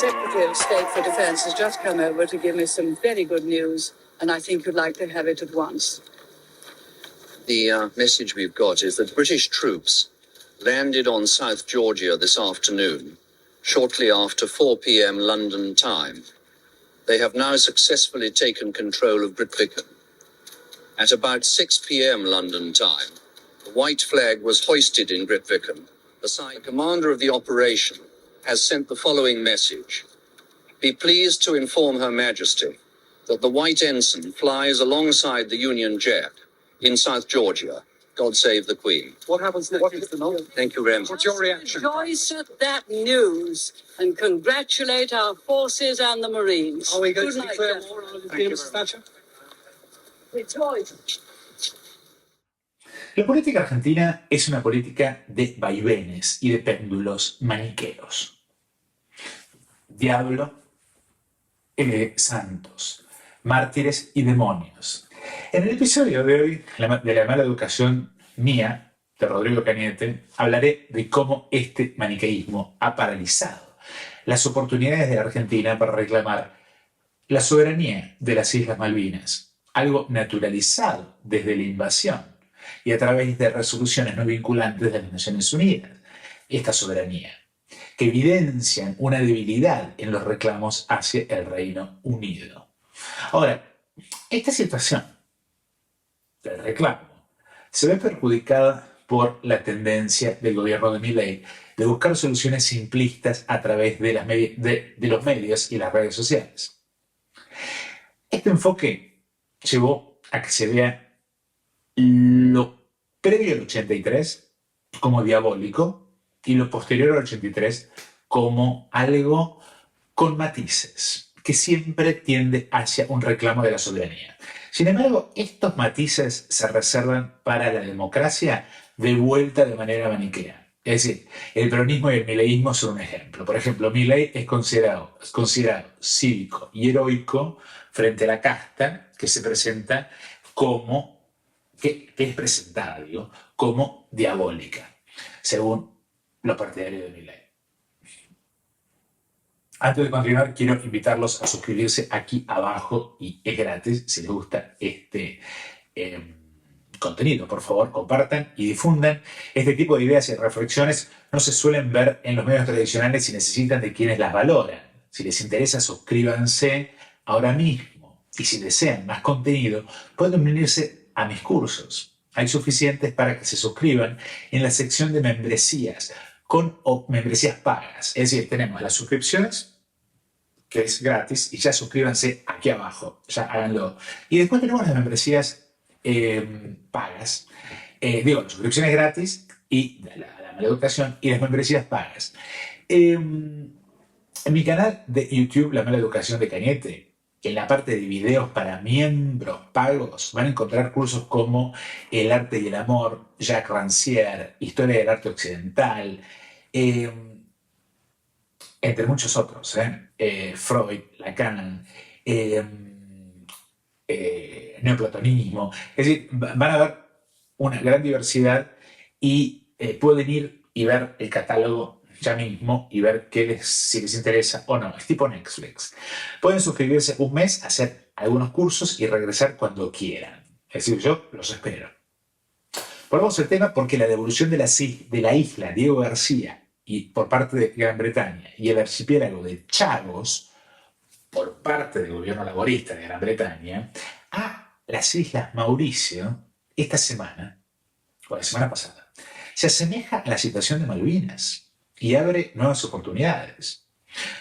Secretary of State for Defense has just come over to give me some very good news, and I think you'd like to have it at once. The message we've got is that British troops landed on South Georgia this afternoon, shortly after 4 p.m. London time. They have now successfully taken control of Grytviken. At about 6 p.m. London time, the white flag was hoisted in Grytviken. The commander of the operation has sent the following message. Be pleased to inform Her Majesty that the white ensign flies alongside the Union Jack in South Georgia. God save the Queen. What happens next? What is the note? Thank you very much. What's your reaction? Rejoice at that news and congratulate our forces and the Marines. Are we going Good to night, declare Jeff. war on Thank you Mrs. Thatcher? Rejoice. La política argentina es una política de vaivenes y de péndulos maniqueos. Diablo, santos, mártires y demonios. En el episodio de hoy, de la mala educación mía, de Rodrigo Cañete, hablaré de cómo este maniqueísmo ha paralizado las oportunidades de la Argentina para reclamar la soberanía de las Islas Malvinas, algo naturalizado desde la invasión y a través de resoluciones no vinculantes de las Naciones Unidas. Esta soberanía, que evidencian una debilidad en los reclamos hacia el Reino Unido. Ahora, esta situación del reclamo se ve perjudicada por la tendencia del gobierno de Milei de buscar soluciones simplistas a través de los medios y las redes sociales. Este enfoque llevó a que se vea lo previo al 83 como diabólico y lo posterior al 83 como algo con matices, que siempre tiende hacia un reclamo de la soberanía. Sin embargo, estos matices se reservan para la democracia de vuelta de manera maniquea. Es decir, el peronismo y el mileísmo son un ejemplo. Por ejemplo, Milei es considerado cívico y heroico frente a la casta que se presenta como, que es presentada, digo, como diabólica, según los partidarios de Milei. Antes de continuar, quiero invitarlos a suscribirse aquí abajo y es gratis si les gusta este contenido. Por favor, compartan y difundan. Este tipo de ideas y reflexiones no se suelen ver en los medios tradicionales y necesitan de quienes las valoran. Si les interesa, suscríbanse ahora mismo. Y si desean más contenido, pueden unirse a mis cursos. Hay suficientes para que se suscriban en la sección de membresías o membresías pagas. Es decir, tenemos las suscripciones, que es gratis, y ya suscríbanse aquí abajo, ya háganlo. Y después tenemos las membresías pagas, las suscripciones gratis y la mala educación y las membresías pagas. En mi canal de YouTube, La Mala Educación de Cañete, en la parte de videos para miembros pagos, van a encontrar cursos como El arte y el amor, Jacques Rancière, Historia del arte occidental, entre muchos otros, Freud, Lacan, neoplatonismo. Es decir, van a ver una gran diversidad y pueden ir y ver el catálogo ya mismo y ver si les interesa o no. Es tipo Netflix. Pueden suscribirse un mes, hacer algunos cursos y regresar cuando quieran. Es decir, yo los espero. Volvamos al tema porque la devolución de la isla Diego García y por parte de Gran Bretaña y el archipiélago de Chagos por parte del gobierno laborista de Gran Bretaña a las Islas Mauricio esta semana, o la semana pasada, se asemeja a la situación de Malvinas y abre nuevas oportunidades.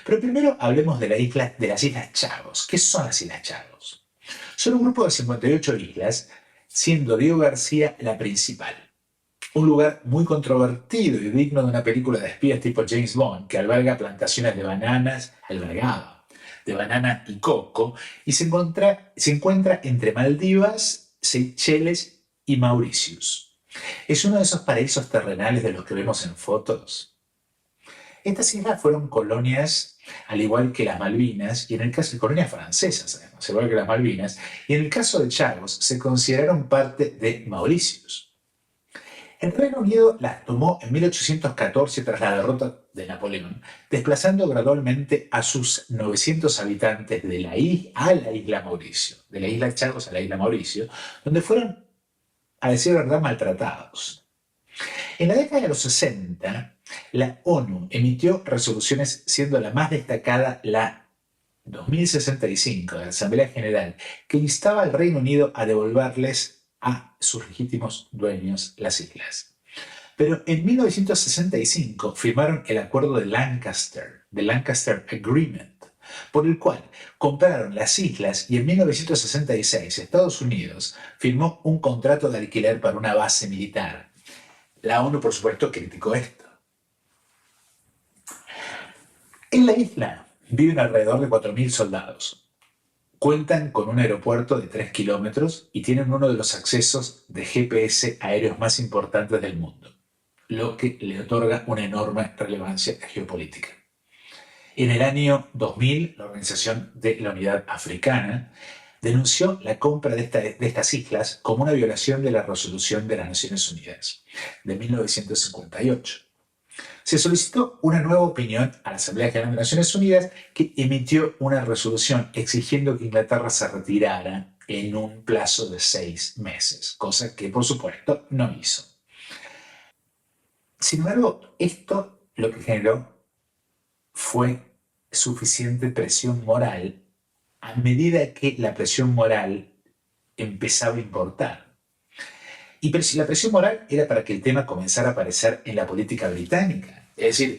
Pero primero hablemos de las Islas Chagos. ¿Qué son las Islas Chagos? Son un grupo de 58 islas, siendo Diego García la principal. Un lugar muy controvertido y digno de una película de espías tipo James Bond, que alberga plantaciones de bananas, de banana y coco, y se encuentra entre Maldivas, Seychelles y Mauritius. Es uno de esos paraísos terrenales de los que vemos en fotos. Estas islas fueron colonias, al igual que las Malvinas, y en el caso de colonias francesas, además, al igual que las Malvinas, y en el caso de Chagos se consideraron parte de Mauritius. El Reino Unido las tomó en 1814 tras la derrota de Napoleón, desplazando gradualmente a sus 900 habitantes de la isla Mauricio, de la isla Chagos a la isla Mauricio, donde fueron, a decir verdad, maltratados. En la década de los 60, la ONU emitió resoluciones, siendo la más destacada la 2065 de la Asamblea General, que instaba al Reino Unido a devolverles a sus legítimos dueños las islas. Pero en 1965 firmaron el acuerdo de Lancaster, the Lancaster Agreement, por el cual compraron las islas y en 1966 Estados Unidos firmó un contrato de alquiler para una base militar. La ONU, por supuesto, criticó esto. En la isla viven alrededor de 4.000 soldados. Cuentan con un aeropuerto de 3 kilómetros y tienen uno de los accesos de GPS aéreos más importantes del mundo, lo que le otorga una enorme relevancia geopolítica. En el año 2000, la Organización de la Unidad Africana denunció la compra de estas islas como una violación de la Resolución de las Naciones Unidas de 1958. Se solicitó una nueva opinión a la Asamblea General de Naciones Unidas, que emitió una resolución exigiendo que Inglaterra se retirara en un plazo de 6 meses, cosa que por supuesto no hizo. Sin embargo, esto lo que generó fue suficiente presión moral a medida que la presión moral empezaba a importar. Y la presión moral era para que el tema comenzara a aparecer en la política británica. Es decir,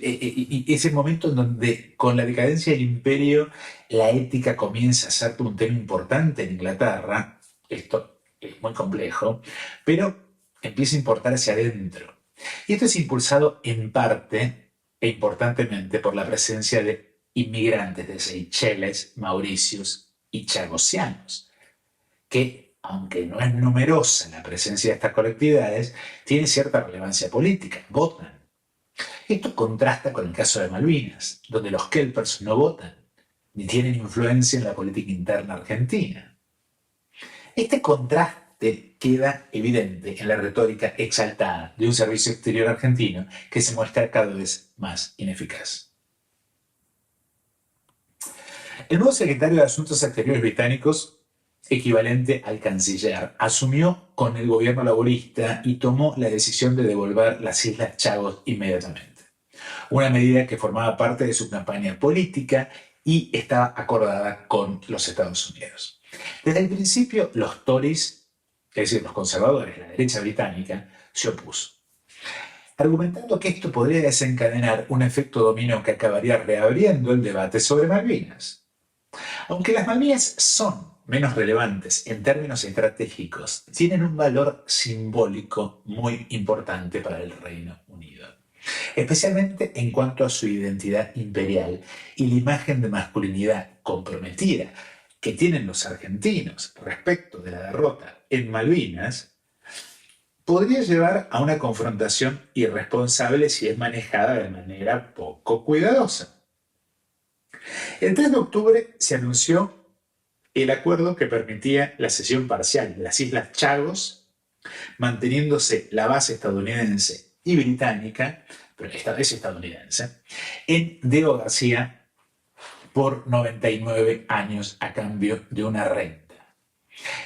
es el momento en donde, con la decadencia del imperio, la ética comienza a ser un tema importante en Inglaterra. Esto es muy complejo, pero empieza a importar hacia adentro. Y esto es impulsado en parte e importantemente por la presencia de inmigrantes de Seychelles, Mauricios y Chagosianos, que, aunque no es numerosa la presencia de estas colectividades, tiene cierta relevancia política, votan. Esto contrasta con el caso de Malvinas, donde los kelpers no votan, ni tienen influencia en la política interna argentina. Este contraste queda evidente en la retórica exaltada de un servicio exterior argentino que se muestra cada vez más ineficaz. El nuevo secretario de Asuntos Exteriores británicos, equivalente al canciller, asumió con el gobierno laborista y tomó la decisión de devolver las Islas Chagos inmediatamente. Una medida que formaba parte de su campaña política y estaba acordada con los Estados Unidos. Desde el principio, los Tories, es decir, los conservadores, la derecha británica, se opuso, argumentando que esto podría desencadenar un efecto dominó que acabaría reabriendo el debate sobre Malvinas. Aunque las Malvinas son menos relevantes en términos estratégicos, tienen un valor simbólico muy importante para el Reino Unido, especialmente en cuanto a su identidad imperial y la imagen de masculinidad comprometida que tienen los argentinos respecto de la derrota en Malvinas, podría llevar a una confrontación irresponsable si es manejada de manera poco cuidadosa. El 3 de octubre se anunció el acuerdo que permitía la cesión parcial de las Islas Chagos, manteniéndose la base estadounidense y británica, pero esta vez estadounidense, en Diego García por 99 años a cambio de una renta.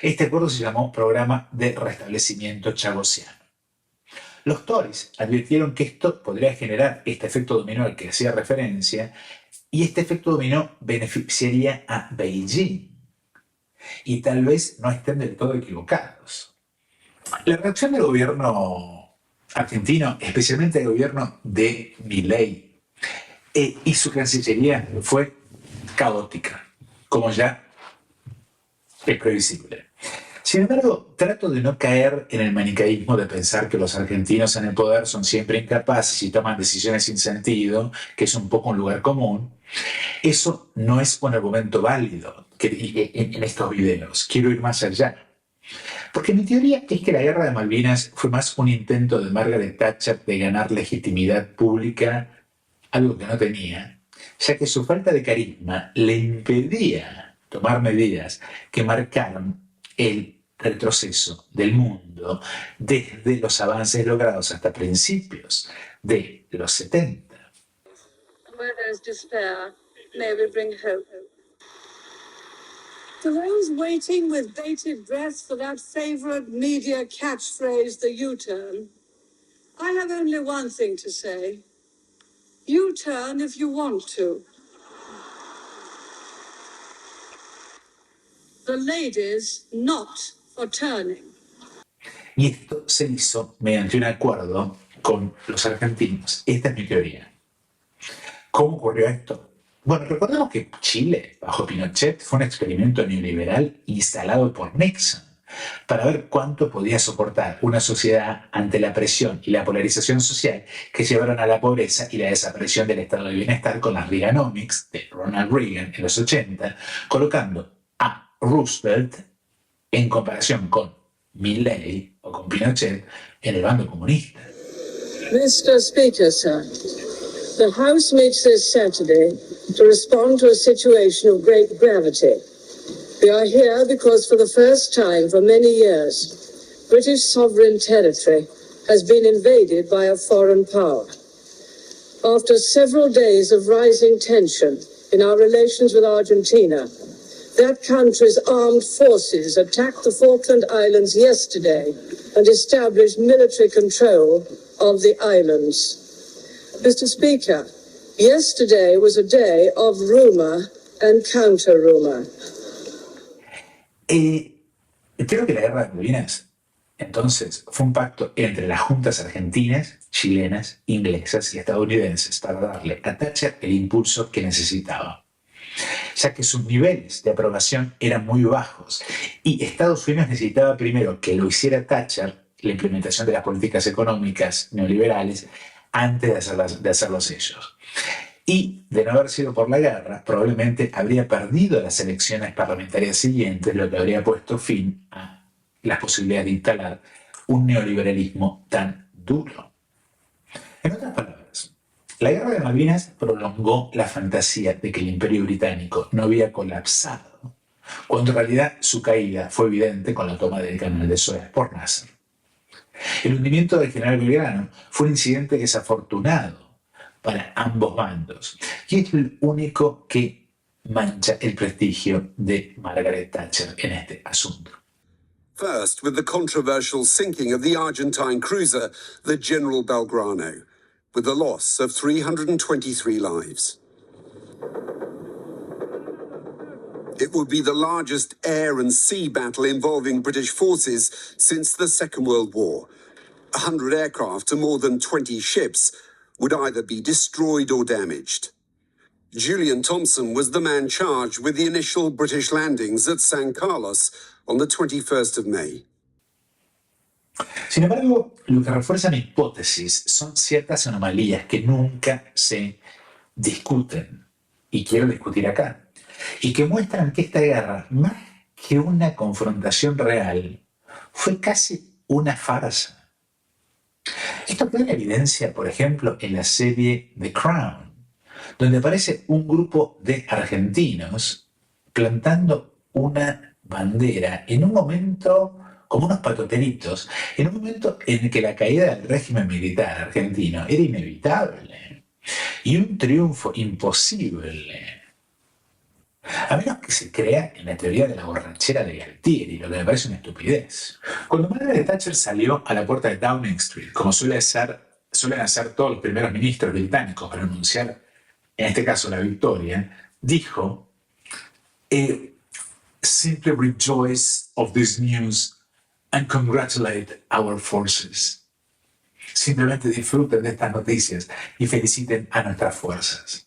Este acuerdo se llamó Programa de Restablecimiento Chagosiano. Los Tories advirtieron que esto podría generar este efecto dominó al que hacía referencia, y este efecto dominó beneficiaría a Beijing. Y tal vez no estén del todo equivocados. La reacción del gobierno argentino, especialmente el gobierno de Milei y su cancillería, fue caótica, como ya es previsible. Sin embargo, trato de no caer en el maniqueísmo de pensar que los argentinos en el poder son siempre incapaces y toman decisiones sin sentido, que es un poco un lugar común. Eso no es un argumento válido en estos videos. Quiero ir más allá. Porque mi teoría es que la guerra de Malvinas fue más un intento de Margaret Thatcher de ganar legitimidad pública, algo que no tenía, ya que su falta de carisma le impedía tomar medidas que marcaron el retroceso del mundo desde los avances logrados hasta principios de los 70. Where there's despair, may we bring hope. To those waiting with bated breath for that favorite media catchphrase, the U-turn, I have only one thing to say. U-turn if you want to. The ladies not for turning. Y esto se hizo mediante un acuerdo con los argentinos. Esta es mi teoría. ¿Cómo ocurrió esto? Bueno, recordemos que Chile, bajo Pinochet, fue un experimento neoliberal instalado por Nixon para ver cuánto podía soportar una sociedad ante la presión y la polarización social que llevaron a la pobreza y la desaparición del estado de bienestar con las Reaganomics de Ronald Reagan en los 80, colocando a Roosevelt en comparación con Milley o con Pinochet en el bando comunista. Mr. Speaker, sir, the House meets this Saturday to respond to a situation of great gravity. We are here because for the first time for many years, British sovereign territory has been invaded by a foreign power. After several days of rising tension in our relations with Argentina, that country's armed forces attacked the Falkland Islands yesterday and established military control of the islands. Mr. Speaker, yesterday was a day of rumor and counter-rumor. Creo que la guerra de Malvinas, entonces, fue un pacto entre las juntas argentinas, chilenas, inglesas y estadounidenses para darle a Thatcher el impulso que necesitaba, ya que sus niveles de aprobación eran muy bajos y Estados Unidos necesitaba primero que lo hiciera Thatcher, la implementación de las políticas económicas neoliberales, antes de hacerlos ellos. Y de no haber sido por la guerra, probablemente habría perdido las elecciones parlamentarias siguientes, lo que habría puesto fin a las posibilidades de instalar un neoliberalismo tan duro. En otras palabras, la guerra de Malvinas prolongó la fantasía de que el Imperio Británico no había colapsado, cuando en realidad su caída fue evidente con la toma del canal de Suez por Nasser. El hundimiento del general Belgrano fue un incidente desafortunado para ambos bandos y es el único que mancha el prestigio de Margaret Thatcher en este asunto. First, with the controversial sinking of the Argentine cruiser, the General Belgrano, with the loss of 323 lives. It would be the largest air and sea battle involving British forces since the Second World War. 100 aircraft and more than 20 ships would either be destroyed or damaged. Julian Thompson was the man charged with the initial British landings at San Carlos on the 21st of May. Sin embargo, lo que refuerza mi hipótesis son ciertas anomalías que nunca se discuten, y quiero discutir acá, y que muestran que esta guerra, más que una confrontación real, fue casi una farsa. Esto queda en evidencia, por ejemplo, en la serie The Crown, donde aparece un grupo de argentinos plantando una bandera en un momento, como unos patoteritos, en un momento en el que la caída del régimen militar argentino era inevitable y un triunfo imposible. A menos que se crea en la teoría de la borrachera de Galtieri, lo que me parece una estupidez. Cuando Margaret Thatcher salió a la puerta de Downing Street, como suelen hacer todos los primeros ministros británicos para anunciar, en este caso, la victoria, dijo, simply rejoice of this news and congratulate our forces. Simplemente disfruten de estas noticias y feliciten a nuestras fuerzas.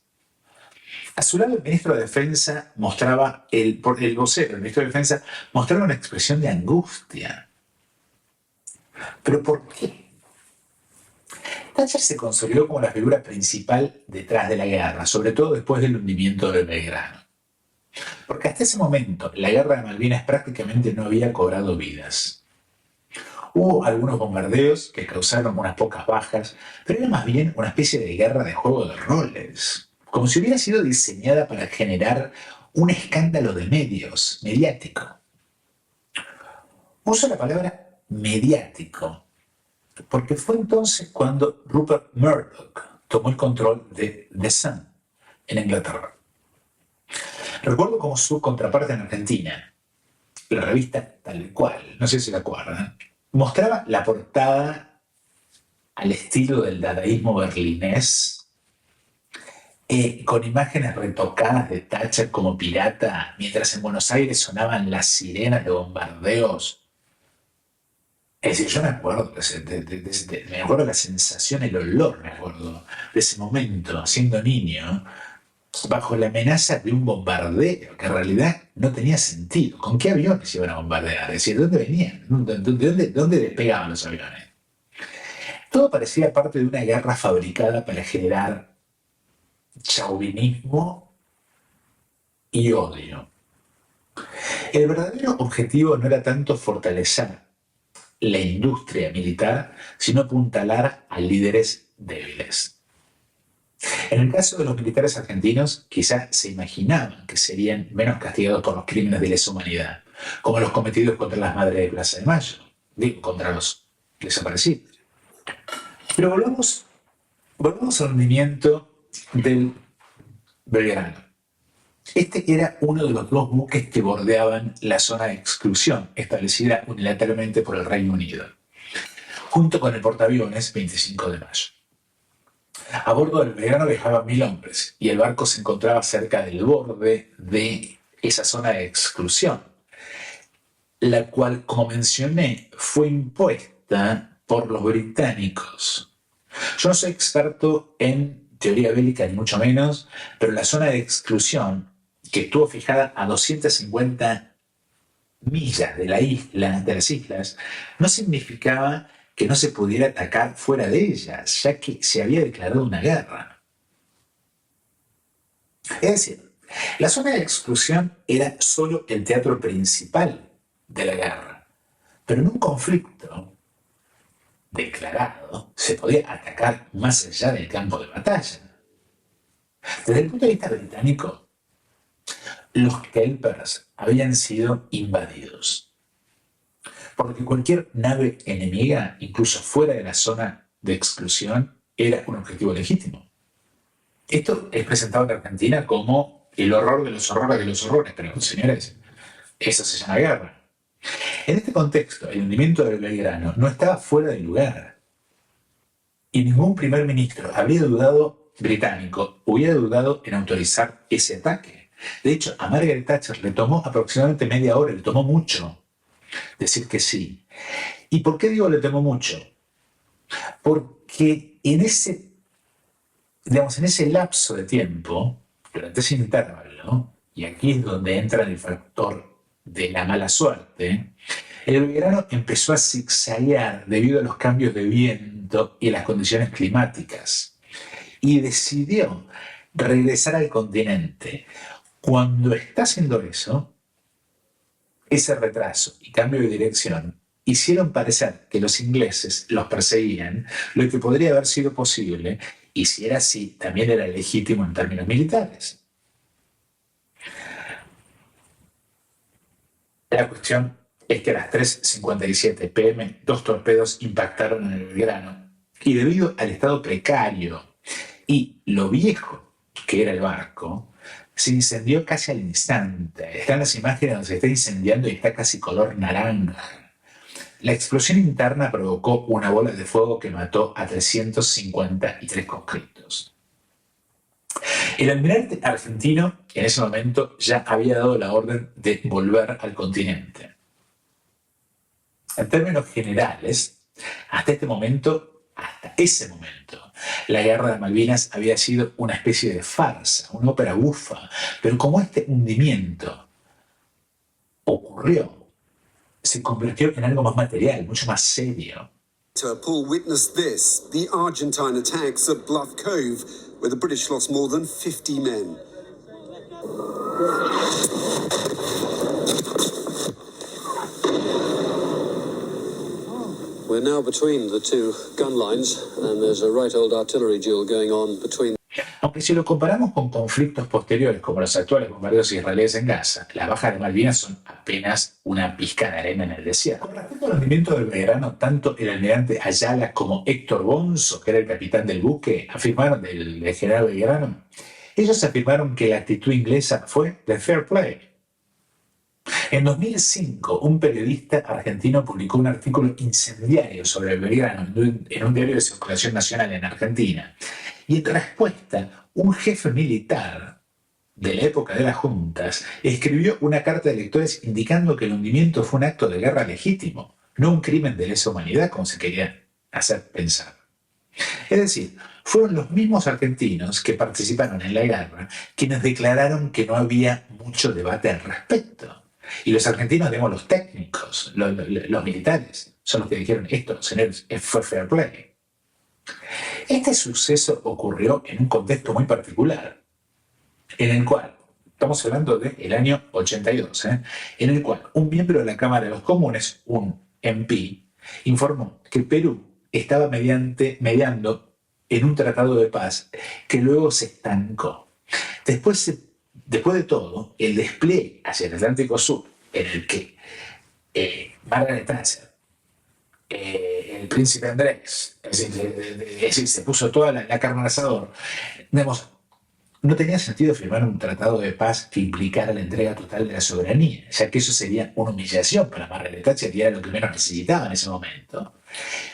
A su lado, el ministro de Defensa mostraba, el vocero, el ministro de Defensa, mostraba una expresión de angustia. ¿Pero por qué? Thatcher se consolidó como la figura principal detrás de la guerra, sobre todo después del hundimiento del Belgrano. Porque hasta ese momento, la guerra de Malvinas prácticamente no había cobrado vidas. Hubo algunos bombardeos que causaron unas pocas bajas, pero era más bien una especie de guerra de juego de roles, como si hubiera sido diseñada para generar un escándalo de medios, mediático. Uso la palabra mediático, porque fue entonces cuando Rupert Murdoch tomó el control de The Sun, en Inglaterra. Recuerdo como su contraparte en Argentina, la revista Tal Cual, no sé si la acuerdan, mostraba la portada al estilo del dadaísmo berlinés, con imágenes retocadas de Thatcher como pirata, mientras en Buenos Aires sonaban las sirenas de bombardeos. Es decir, yo me acuerdo, me acuerdo la sensación, el olor, me acuerdo, de ese momento, siendo niño, bajo la amenaza de un bombardeo que en realidad no tenía sentido. ¿Con qué aviones iban a bombardear? Es decir, ¿de dónde venían? ¿Dónde despegaban los aviones? Todo parecía parte de una guerra fabricada para generar chauvinismo y odio. El verdadero objetivo no era tanto fortalecer la industria militar, sino apuntalar a líderes débiles. En el caso de los militares argentinos, quizás se imaginaban que serían menos castigados por los crímenes de lesa humanidad, como los cometidos contra las madres de Plaza de Mayo, contra los desaparecidos. Pero volvamos al hundimiento del Belgrano. Este era uno de los dos buques que bordeaban la zona de exclusión establecida unilateralmente por el Reino Unido, junto con el portaaviones 25 de mayo. A bordo del Belgrano viajaban 1.000 hombres y el barco se encontraba cerca del borde de esa zona de exclusión, la cual, como mencioné, fue impuesta por los británicos. Yo no soy experto en teoría bélica, ni mucho menos, pero la zona de exclusión, que estuvo fijada a 250 millas de las islas, no significaba que no se pudiera atacar fuera de ellas, ya que se había declarado una guerra. Es decir, la zona de exclusión era solo el teatro principal de la guerra, pero en un conflicto declarado se podía atacar más allá del campo de batalla. Desde el punto de vista británico, los Kelpers habían sido invadidos, porque cualquier nave enemiga, incluso fuera de la zona de exclusión, era un objetivo legítimo. Esto es presentado en Argentina como el horror de los horrores de los horrores, pero señores, eso se llama guerra. En este contexto, el hundimiento del Belgrano no estaba fuera de lugar, y ningún primer ministro británico hubiera dudado en autorizar ese ataque. De hecho, a Margaret Thatcher le tomó aproximadamente media hora, le tomó mucho decir que sí. ¿Y por qué digo le tomó mucho? Porque en ese lapso de tiempo, durante ese intervalo, y aquí es donde entra el factor de la mala suerte, el Belgrano empezó a zigzaguear debido a los cambios de viento y las condiciones climáticas, y decidió regresar al continente. Cuando está haciendo eso, ese retraso y cambio de dirección hicieron parecer que los ingleses los perseguían, lo que podría haber sido posible, y si era así, también era legítimo en términos militares. La cuestión es que a las 3:57 p.m. 2 torpedos impactaron en el Belgrano, y debido al estado precario y lo viejo que era el barco, se incendió casi al instante. Están las imágenes donde se está incendiando y está casi color naranja. La explosión interna provocó una bola de fuego que mató a 353 conscriptos. El almirante argentino en ese momento ya había dado la orden de volver al continente. En términos generales, hasta ese momento, la guerra de Malvinas había sido una especie de farsa, una ópera bufa, pero como este hundimiento ocurrió, se convirtió en algo más material, mucho más serio. Paul witnessed this, the Argentine attacks at Bluff Cove, where the British lost more than 50 men. We're now between the two gun lines, and there's a right old artillery duel going on between. Aunque si lo comparamos con conflictos posteriores como los actuales bombardeos israelíes en Gaza, las bajas de Malvinas son apenas una pizca de arena en el desierto. Con respecto al hundimiento del Belgrano, tanto el almirante Ayala como Héctor Bonzo, que era el capitán del buque, afirmaron del general Belgrano Ellos afirmaron que la actitud inglesa fue de fair play. En 2005, un periodista argentino publicó un artículo incendiario sobre el Belgrano en un diario de circulación nacional en Argentina. Y en respuesta, un jefe militar de la época de las juntas escribió una carta de lectores indicando que el hundimiento fue un acto de guerra legítimo, no un crimen de lesa humanidad como se quería hacer pensar. Es decir, fueron los mismos argentinos que participaron en la guerra quienes declararon que no había mucho debate al respecto. Y los argentinos, digamos, los técnicos, los militares, son los que dijeron esto, señores, fue fair play. Este suceso ocurrió en un contexto muy particular, en el cual, estamos hablando del año 82, en el cual un miembro de la Cámara de los Comunes, un MP, informó que Perú estaba mediando en un tratado de paz que luego se estancó. Después de todo, el despliegue hacia el Atlántico Sur, en el que Margaret Thatcher, el príncipe Andrés, es decir, se puso toda la carne al asador, digamos, no tenía sentido firmar un tratado de paz que implicara la entrega total de la soberanía, ya que eso sería una humillación para Margaret Thatcher y era lo que menos necesitaba en ese momento.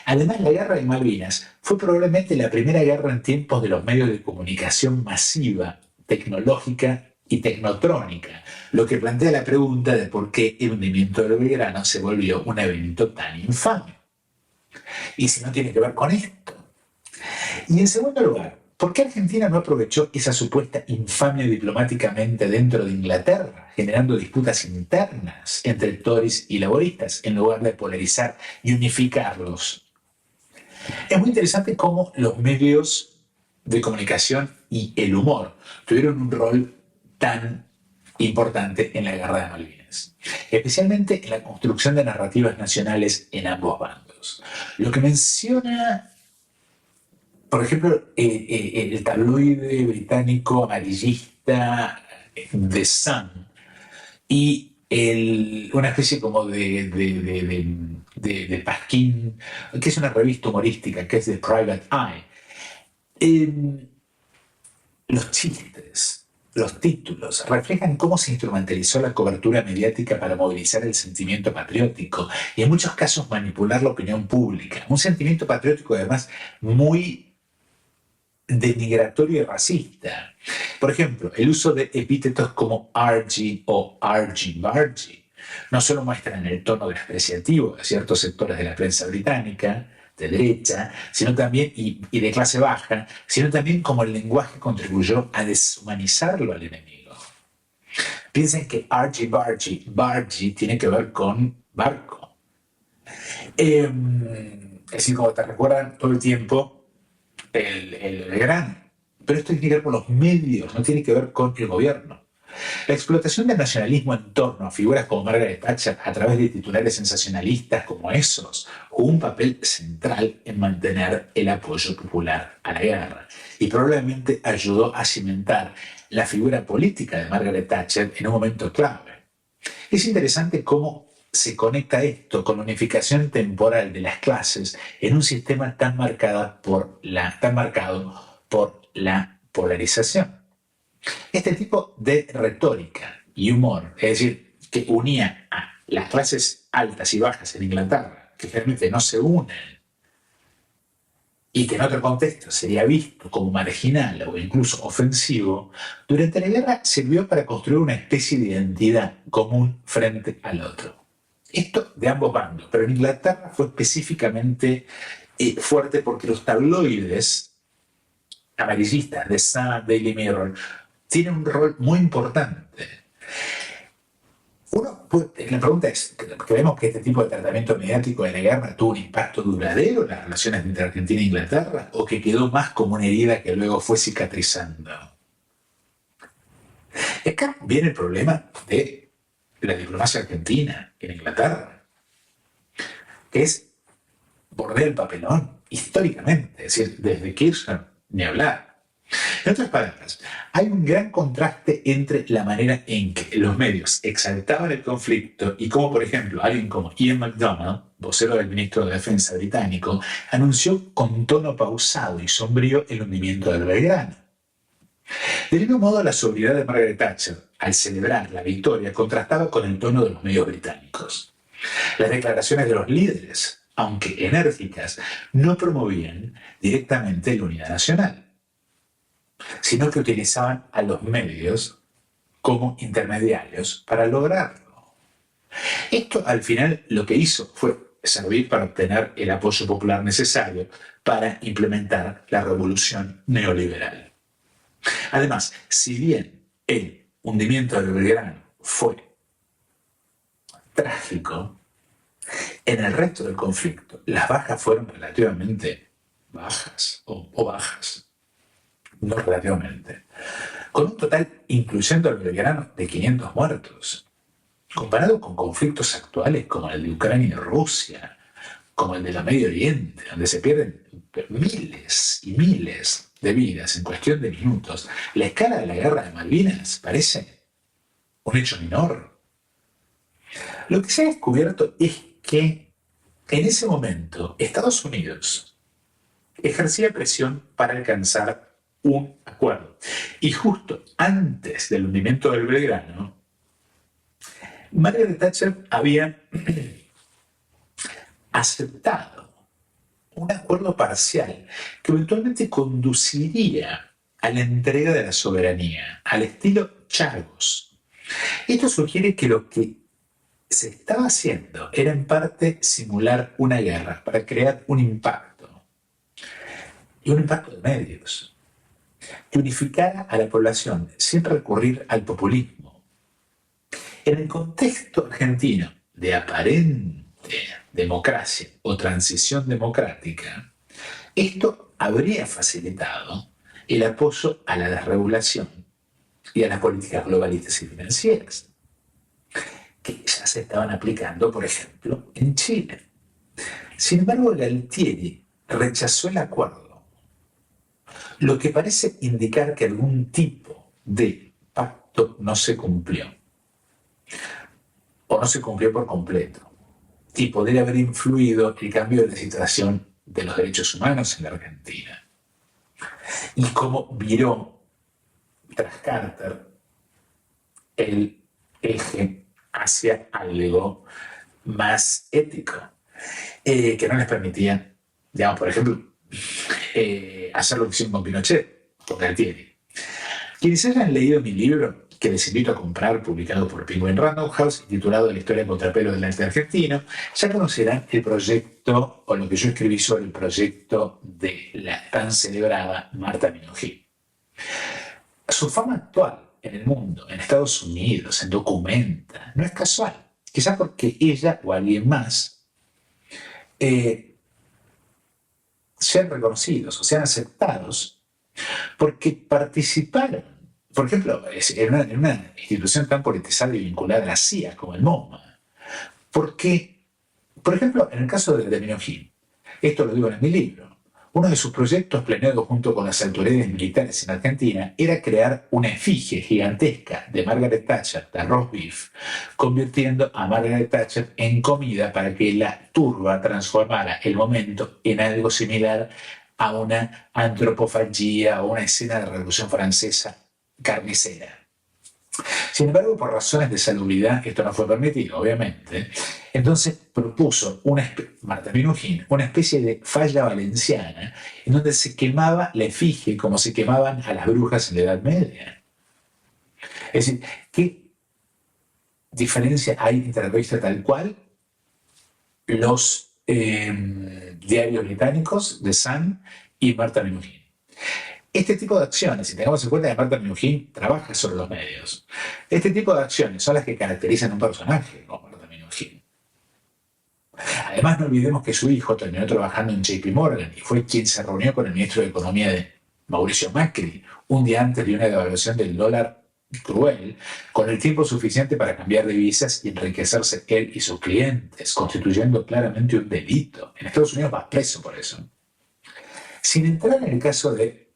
Además, la guerra de Malvinas fue probablemente la primera guerra en tiempos de los medios de comunicación masiva, tecnológica y tecnotrónica, lo que plantea la pregunta de por qué el hundimiento del Belgrano se volvió un evento tan infame. Y si no tiene que ver con esto. Y en segundo lugar, ¿por qué Argentina no aprovechó esa supuesta infamia diplomáticamente dentro de Inglaterra, generando disputas internas entre Tories y laboristas, en lugar de polarizar y unificarlos? Es muy interesante cómo los medios de comunicación y el humor tuvieron un rol tan importante en la Guerra de Malvinas, especialmente en la construcción de narrativas nacionales en ambos bandos. Lo que menciona, por ejemplo, el tabloide británico amarillista The Sun y una especie como de pasquín, que es una revista humorística, que es The Private Eye. Los chistes, los títulos, reflejan cómo se instrumentalizó la cobertura mediática para movilizar el sentimiento patriótico y en muchos casos manipular la opinión pública. Un sentimiento patriótico además muy denigratorio y racista. Por ejemplo, el uso de epítetos como Argy o Argy-Bargy no solo muestran el tono despreciativo de ciertos sectores de la prensa británica, de derecha, sino también, y de clase baja, sino también como el lenguaje contribuyó a deshumanizarlo al enemigo. Piensen que Argy-Bargy tiene que ver con barco. Es decir, como te recuerdan todo el tiempo el Belgrano. Pero esto tiene que ver con los medios, no tiene que ver con el gobierno. La explotación del nacionalismo en torno a figuras como Margaret Thatcher a través de titulares sensacionalistas como esos jugó un papel central en mantener el apoyo popular a la guerra y probablemente ayudó a cimentar la figura política de Margaret Thatcher en un momento clave. Es interesante cómo se conecta esto con la unificación temporal de las clases en un sistema tan marcado por la polarización. Este tipo de retórica y humor, es decir, que unía a las clases altas y bajas en Inglaterra, que realmente no se unen, y que en otro contexto sería visto como marginal o incluso ofensivo, durante la guerra sirvió para construir una especie de identidad común frente al otro. Esto de ambos bandos, pero en Inglaterra fue específicamente fuerte porque los tabloides amarillistas, The Sun, Daily Mirror, tienen un rol muy importante. La pregunta es, ¿creemos que este tipo de tratamiento mediático de la guerra tuvo un impacto duradero en las relaciones entre Argentina e Inglaterra o que quedó más como una herida que luego fue cicatrizando? Acá viene el problema de la diplomacia argentina en Inglaterra, que es bordea el papelón históricamente, es decir, desde Kirchner ni hablar. En otras palabras, hay un gran contraste entre la manera en que los medios exaltaban el conflicto y cómo, por ejemplo, alguien como Ian MacDonald, vocero del ministro de Defensa británico, anunció con tono pausado y sombrío el hundimiento del Belgrano. Del mismo modo, la sobriedad de Margaret Thatcher al celebrar la victoria contrastaba con el tono de los medios británicos. Las declaraciones de los líderes, aunque enérgicas, no promovían directamente la unidad nacional, sino que utilizaban a los medios como intermediarios para lograrlo. Esto al final lo que hizo fue servir para obtener el apoyo popular necesario para implementar la revolución neoliberal. Además, si bien el hundimiento del Belgrano fue trágico, en el resto del conflicto las bajas fueron relativamente bajas o bajas, no relativamente, con un total, incluyendo el Belgrano, de 500 muertos. Comparado con conflictos actuales como el de Ucrania y Rusia, como el de la Medio Oriente, donde se pierden miles y miles de vidas en cuestión de minutos, la escala de la guerra de Malvinas parece un hecho menor. Lo que se ha descubierto es que en ese momento Estados Unidos ejercía presión para alcanzar un acuerdo. Y justo antes del hundimiento del Belgrano, Margaret Thatcher había aceptado un acuerdo parcial que eventualmente conduciría a la entrega de la soberanía, al estilo Chagos. Esto sugiere que lo que se estaba haciendo era en parte simular una guerra para crear un impacto, y un impacto de medios, que unificara a la población sin recurrir al populismo. En el contexto argentino de aparente democracia o transición democrática, esto habría facilitado el apoyo a la desregulación y a las políticas globalistas y financieras, que ya se estaban aplicando, por ejemplo, en Chile. Sin embargo, Galtieri rechazó el acuerdo, lo que parece indicar que algún tipo de pacto no se cumplió, o no se cumplió por completo, y podría haber influido el cambio de la situación de los derechos humanos en la Argentina. Y cómo viró, tras Carter, el eje hacia algo más ético, que no les permitía, digamos, por ejemplo, hacer lo que hicieron con Pinochet, con Galtieri. Quienes hayan leído mi libro, que les invito a comprar, publicado por Penguin Random House, titulado La historia contrapelo del arte argentino, ya conocerán el proyecto, o lo que yo escribí sobre el proyecto de la tan celebrada Marta Minujín. Su fama actual en el mundo, en Estados Unidos, en Documenta, no es casual. Quizás porque ella o alguien más sean reconocidos o sean aceptados porque participaron, por ejemplo, en una institución tan politizada y vinculada a la CIA como el MoMA. Porque, por ejemplo, en el caso de Minujín, esto lo digo en mi libro, uno de sus proyectos planeados junto con las autoridades militares en Argentina era crear una efigie gigantesca de Margaret Thatcher, de roast beef, convirtiendo a Margaret Thatcher en comida para que la turba transformara el momento en algo similar a una antropofagía o una escena de la Revolución Francesa carnicera. Sin embargo, por razones de salubridad, esto no fue permitido, obviamente. Entonces propuso Marta Minujín una especie de falla valenciana en donde se quemaba la efigie como se quemaban a las brujas en la Edad Media. Es decir, ¿qué diferencia hay entre la revista Tal Cual, los diarios británicos, The Sun y Marta Minujín? Este tipo de acciones, y tengamos en cuenta que Marta Minujín trabaja sobre los medios, este tipo de acciones son las que caracterizan a un personaje como Marta Minujín. Además, no olvidemos que su hijo terminó trabajando en JP Morgan y fue quien se reunió con el ministro de Economía de Mauricio Macri un día antes de una devaluación del dólar cruel, con el tiempo suficiente para cambiar divisas y enriquecerse él y sus clientes, constituyendo claramente un delito. En Estados Unidos va preso por eso. Sin entrar en el caso de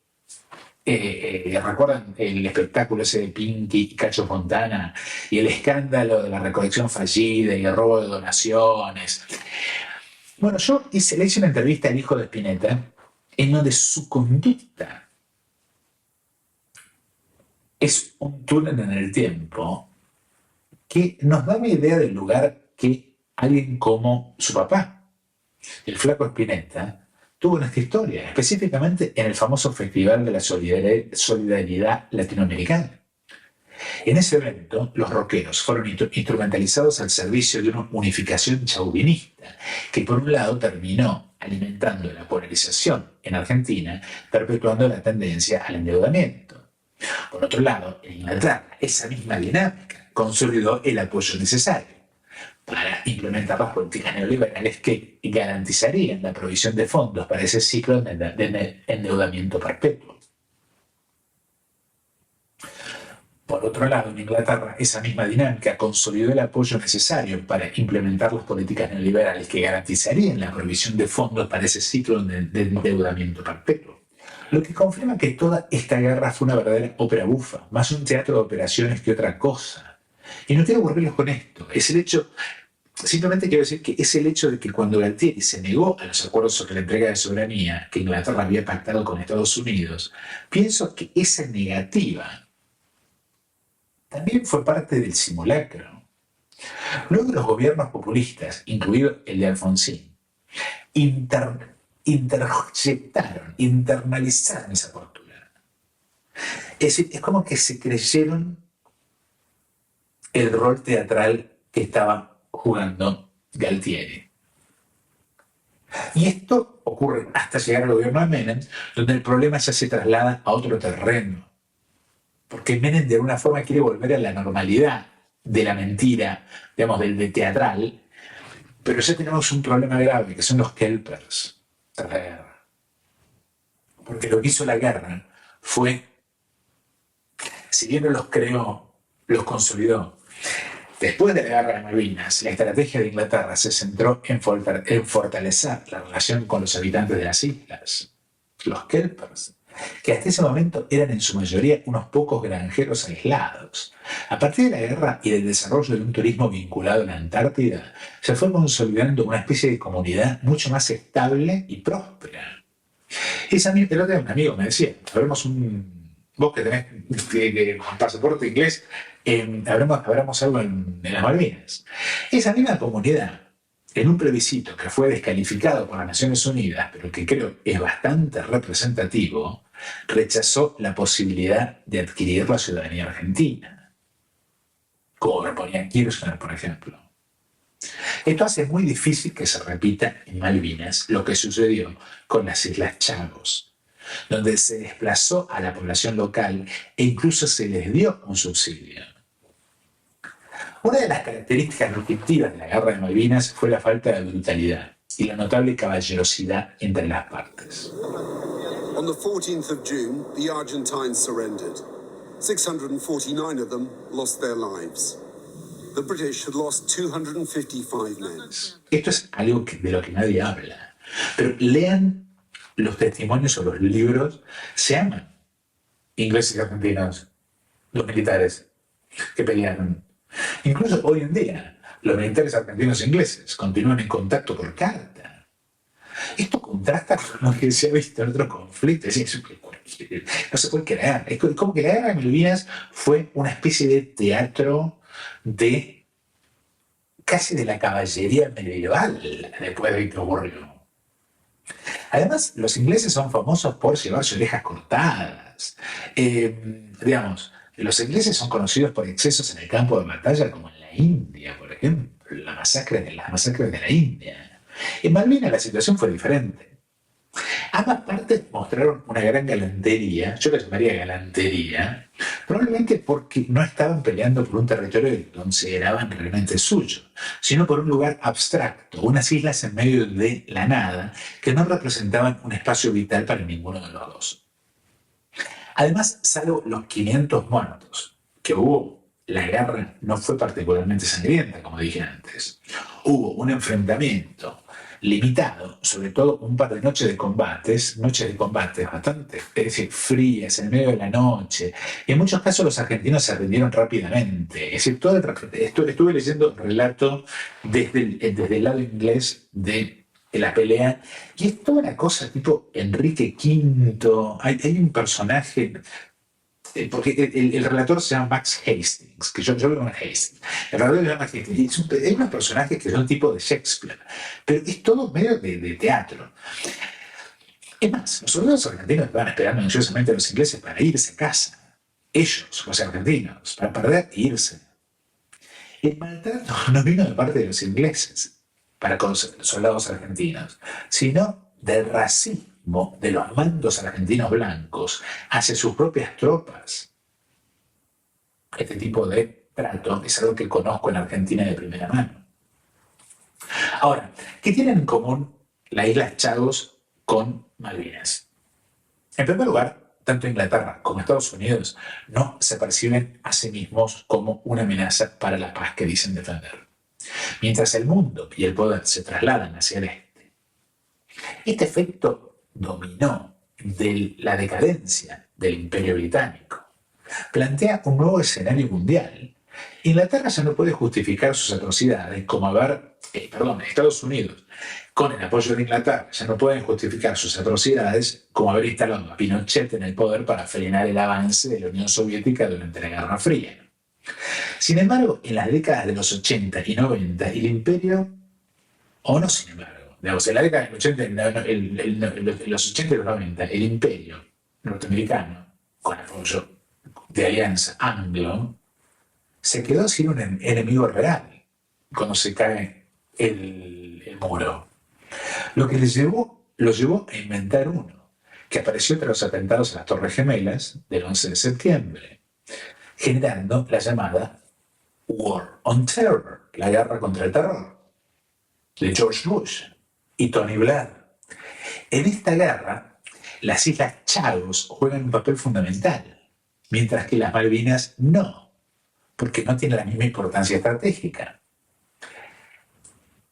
¿recuerdan el espectáculo ese de Pinky y Cacho Fontana y el escándalo de la recolección fallida y el robo de donaciones? Bueno, le hice una entrevista al hijo de Spinetta en donde su conducta es un túnel en el tiempo que nos da una idea del lugar que alguien como su papá, el Flaco Spinetta, tuvo en esta historia, específicamente en el famoso Festival de la Solidaridad Latinoamericana. En ese evento, los rockeros fueron instrumentalizados al servicio de una unificación chauvinista, que por un lado terminó alimentando la polarización en Argentina, perpetuando la tendencia al endeudamiento. Por otro lado, en Inglaterra, esa misma dinámica consolidó el apoyo necesario para implementar las políticas neoliberales que garantizarían la provisión de fondos para ese ciclo de endeudamiento perpetuo. Por otro lado, en Inglaterra, esa misma dinámica consolidó el apoyo necesario para implementar las políticas neoliberales que garantizarían la provisión de fondos para ese ciclo de endeudamiento perpetuo. Lo que confirma que toda esta guerra fue una verdadera ópera bufa, más un teatro de operaciones que otra cosa. Y no quiero aburrirlos con esto. Simplemente quiero decir que es el hecho de que cuando Galtieri se negó a los acuerdos sobre la entrega de soberanía que Inglaterra había pactado con Estados Unidos, pienso que esa negativa también fue parte del simulacro. Luego los gobiernos populistas, incluido el de Alfonsín, internalizaron esa postura. Es decir, es como que se creyeron el rol teatral que estaba jugando Galtieri. Y esto ocurre hasta llegar al gobierno de Menem, donde el problema ya se traslada a otro terreno. Porque Menem de alguna forma quiere volver a la normalidad de la mentira, digamos, del teatral, pero ya tenemos un problema grave, que son los kelpers tras la guerra. Porque lo que hizo la guerra fue, si bien no los creó, los consolidó. Después de la guerra de Malvinas, la estrategia de Inglaterra se centró en fortalecer la relación con los habitantes de las islas, los kelpers, que hasta ese momento eran en su mayoría unos pocos granjeros aislados. A partir de la guerra y del desarrollo de un turismo vinculado a la Antártida, se fue consolidando una especie de comunidad mucho más estable y próspera. El otro día un amigo me decía, vos que tenés pasaporte inglés, hablamos algo en las Malvinas. Esa misma comunidad, en un plebiscito que fue descalificado por las Naciones Unidas, pero que creo es bastante representativo, rechazó la posibilidad de adquirir la ciudadanía argentina, como proponía Kirchner, por ejemplo. Esto hace muy difícil que se repita en Malvinas lo que sucedió con las Islas Chagos, donde se desplazó a la población local e incluso se les dio un subsidio. Una de las características distintivas de la guerra de Malvinas fue la falta de brutalidad y la notable caballerosidad entre las partes. On the 14th of June, the Argentines surrendered. 649 of them lost their lives. The British had lost 255 men. Esto es algo de lo que nadie habla. Pero lean los testimonios o los libros, se aman. Ingleses y argentinos, los militares que pelearon. Incluso hoy en día, los militares argentinos e ingleses continúan en contacto por carta. Esto contrasta con lo que se ha visto en otros conflictos. No se puede creer. Es como que la guerra de Malvinas fue una especie de teatro casi de la caballería medieval después de que ocurrió. Además, los ingleses son famosos por llevarse orejas cortadas. Los ingleses son conocidos por excesos en el campo de batalla, como en la India, por ejemplo, las masacres de la India. En Malvinas la situación fue diferente. Ambas partes mostraron una gran galantería, yo la llamaría galantería, probablemente porque no estaban peleando por un territorio que consideraban realmente suyo, sino por un lugar abstracto, unas islas en medio de la nada que no representaban un espacio vital para ninguno de los dos. Además, salvo los 500 muertos que hubo, la guerra no fue particularmente sangrienta, como dije antes. Hubo un enfrentamiento limitado, sobre todo un par de noches de combates bastante frías, en medio de la noche. Y en muchos casos los argentinos se rindieron rápidamente. Es decir, estuve leyendo un relato desde el lado inglés de la pelea, y es toda una cosa tipo Enrique V. Hay un personaje, porque el relator se llama Max Hastings, que yo lo llamo Hastings. El relator se llama Max Hastings. Y es unos personajes que son tipo de Shakespeare, pero es todo medio de teatro. Es más, los soldados argentinos estaban esperando ansiosamente a los ingleses para irse a casa. Ellos, los argentinos, para perder e irse. El maltrato no vino de parte de los ingleses para con los soldados argentinos, sino del racismo de los mandos argentinos blancos hacia sus propias tropas. Este tipo de trato es algo que conozco en Argentina de primera mano. Ahora, ¿qué tienen en común las Islas Chagos con Malvinas? En primer lugar, tanto Inglaterra como Estados Unidos no se perciben a sí mismos como una amenaza para la paz que dicen defender, mientras el mundo y el poder se trasladan hacia el este. Este efecto dominó de la decadencia del Imperio Británico plantea un nuevo escenario mundial. Inglaterra ya no puede justificar sus atrocidades como Estados Unidos, con el apoyo de Inglaterra, ya no pueden justificar sus atrocidades como haber instalado a Pinochet en el poder para frenar el avance de la Unión Soviética durante la Guerra Fría. Sin embargo, en las décadas de los 80 y 90, el imperio, o no sin embargo, digamos, en la década de los 80, los 80 y los 90, el imperio norteamericano, con apoyo de alianza anglo, se quedó sin un enemigo real cuando se cae el muro. Lo que los llevó a inventar uno, que apareció tras los atentados a las Torres Gemelas del 11 de septiembre, generando la llamada War on Terror, la guerra contra el terror, de George Bush y Tony Blair. En esta guerra, las Islas Chagos juegan un papel fundamental, mientras que las Malvinas no, porque no tienen la misma importancia estratégica.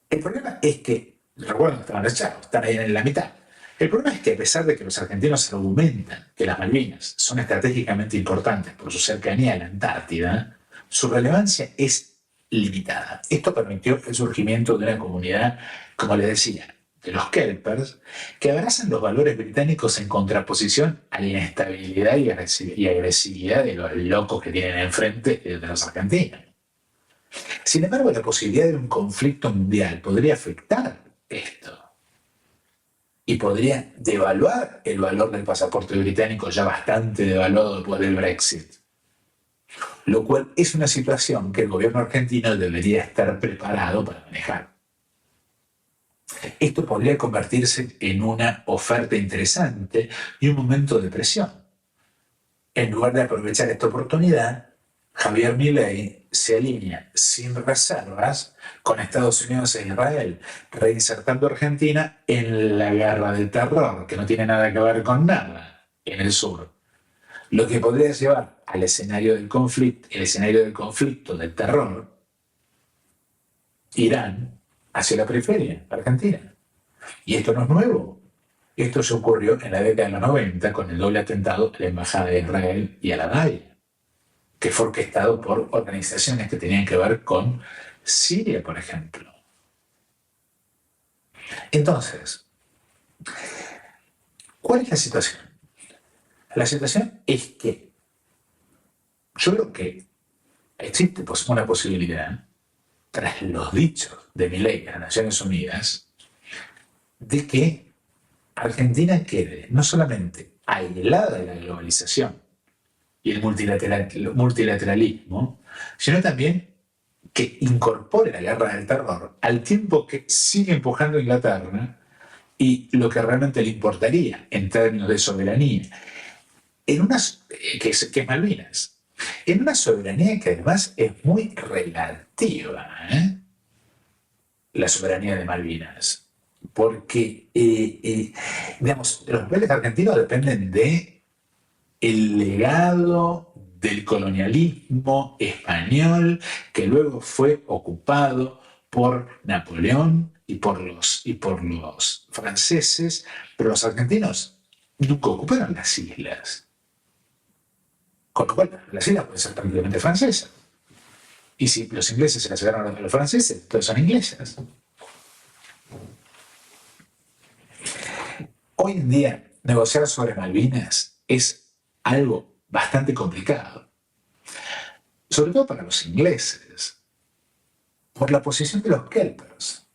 El problema es que, recuerden que estaban los Chagos, están ahí en la mitad. El problema es que a pesar de que los argentinos argumentan que las Malvinas son estratégicamente importantes por su cercanía a la Antártida, su relevancia es limitada. Esto permitió el surgimiento de una comunidad, como les decía, de los Kelpers, que abrazan los valores británicos en contraposición a la inestabilidad y agresividad de los locos que tienen enfrente de los argentinos. Sin embargo, la posibilidad de un conflicto mundial podría afectar esto y podría devaluar el valor del pasaporte británico ya bastante devaluado después del Brexit, lo cual es una situación que el gobierno argentino debería estar preparado para manejar. Esto podría convertirse en una oferta interesante y un momento de presión. En lugar de aprovechar esta oportunidad, Javier Milei se alinea sin reservas con Estados Unidos e Israel, reinsertando a Argentina en la guerra del terror, que no tiene nada que ver con nada en el sur. Lo que podría llevar al escenario del conflicto del terror, Irán, hacia la periferia, Argentina. Y esto no es nuevo. Esto se ocurrió en la década de los 90 con el doble atentado a la Embajada de Israel y a la DAI, que fue orquestado por organizaciones que tenían que ver con Siria, por ejemplo. Entonces, ¿cuál es la situación? La situación es que yo creo que existe una posibilidad, tras los dichos de Milei a las Naciones Unidas, de que Argentina quede no solamente aislada de la globalización y el multilateralismo, sino también que incorpore la guerra del terror al tiempo que sigue empujando a Inglaterra y lo que realmente le importaría en términos de soberanía, que es Malvinas, en una soberanía que además es muy relativa, la soberanía de Malvinas, porque digamos, los papeles argentinos dependen de el legado del colonialismo español que luego fue ocupado por Napoleón y por los franceses, pero los argentinos nunca ocuparon las islas. Con lo cual, las islas pueden ser tranquilamente francesas. Y si los ingleses se las llevaron a los franceses, entonces son inglesas. Hoy en día, negociar sobre Malvinas es algo bastante complicado, sobre todo para los ingleses, por la posición de los kelpers.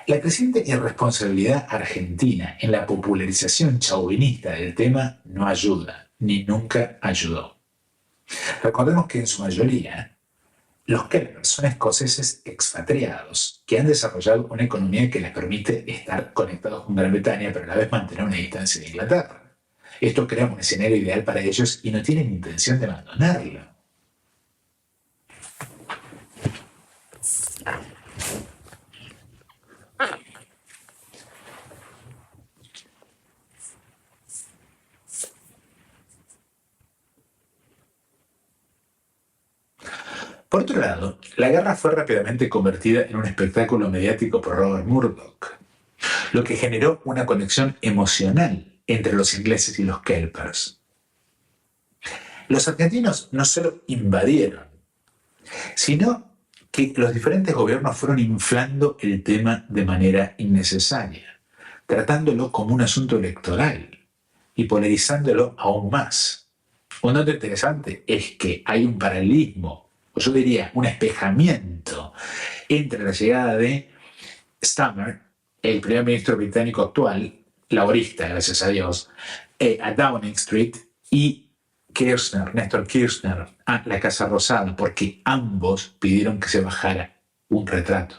La creciente irresponsabilidad argentina en la popularización chauvinista del tema no ayuda, ni nunca ayudó. Recordemos que en su mayoría, los kelpers son escoceses expatriados que han desarrollado una economía que les permite estar conectados con Gran Bretaña, pero a la vez mantener una distancia de Inglaterra. Esto crea un escenario ideal para ellos y no tienen intención de abandonarlo. Por otro lado, la guerra fue rápidamente convertida en un espectáculo mediático por Robert Murdoch, lo que generó una conexión emocional entre los ingleses y los kelpers. Los argentinos no solo invadieron, sino que los diferentes gobiernos fueron inflando el tema de manera innecesaria, tratándolo como un asunto electoral y polarizándolo aún más. Un dato interesante es que hay un paralelismo, o yo diría un espejamiento, entre la llegada de Starmer, el primer ministro británico actual, laborista, gracias a Dios, a Downing Street, y Néstor Kirchner, a la Casa Rosada, porque ambos pidieron que se bajara un retrato.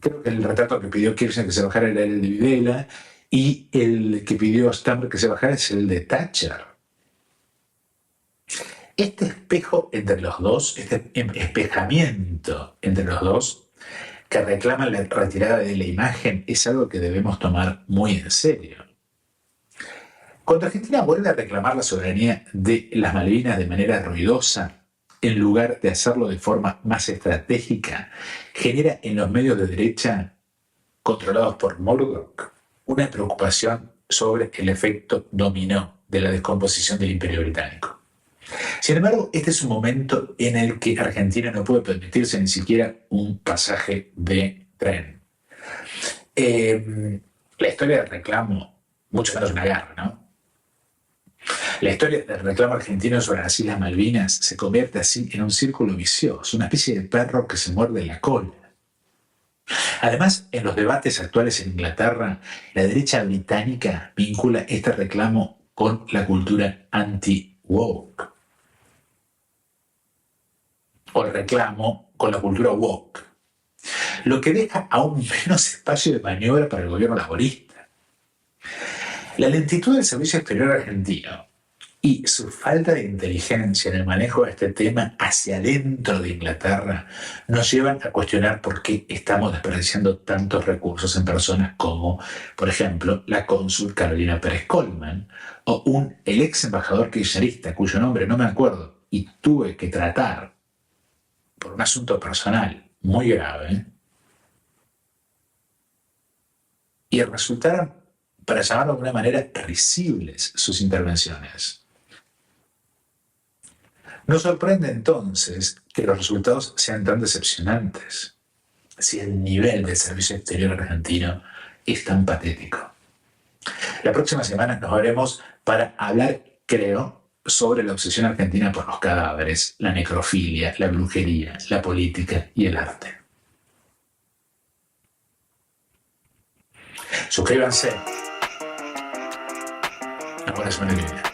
Creo que el retrato que pidió Kirchner que se bajara era el de Videla, y el que pidió Starmer que se bajara es el de Thatcher. Este espejo entre los dos, este espejamiento entre los dos, que reclaman la retirada de la imagen, es algo que debemos tomar muy en serio. Cuando Argentina vuelve a reclamar la soberanía de las Malvinas de manera ruidosa, en lugar de hacerlo de forma más estratégica, genera en los medios de derecha, controlados por Murdoch, una preocupación sobre el efecto dominó de la descomposición del Imperio Británico. Sin embargo, este es un momento en el que Argentina no puede permitirse ni siquiera un pasaje de tren. La historia del reclamo, mucho menos una guerra, ¿no? La historia del reclamo argentino sobre las Islas Malvinas se convierte así en un círculo vicioso, una especie de perro que se muerde la cola. Además, en los debates actuales en Inglaterra, la derecha británica vincula este reclamo con la cultura anti-woke, o el reclamo con la cultura woke, lo que deja aún menos espacio de maniobra para el gobierno laborista. La lentitud del servicio exterior argentino y su falta de inteligencia en el manejo de este tema hacia adentro de Inglaterra nos llevan a cuestionar por qué estamos desperdiciando tantos recursos en personas como, por ejemplo, la cónsul Carolina Pérez Coleman o el ex embajador kirchnerista cuyo nombre no me acuerdo y tuve que tratar por un asunto personal muy grave, y resultaron, para llamarlo de alguna manera, risibles sus intervenciones. Nos sorprende entonces que los resultados sean tan decepcionantes, si el nivel del servicio exterior argentino es tan patético. La próxima semana nos veremos para hablar, creo, sobre la obsesión argentina por los cadáveres, la necrofilia, la brujería, la política y el arte. Suscríbanse. Ahora es una línea.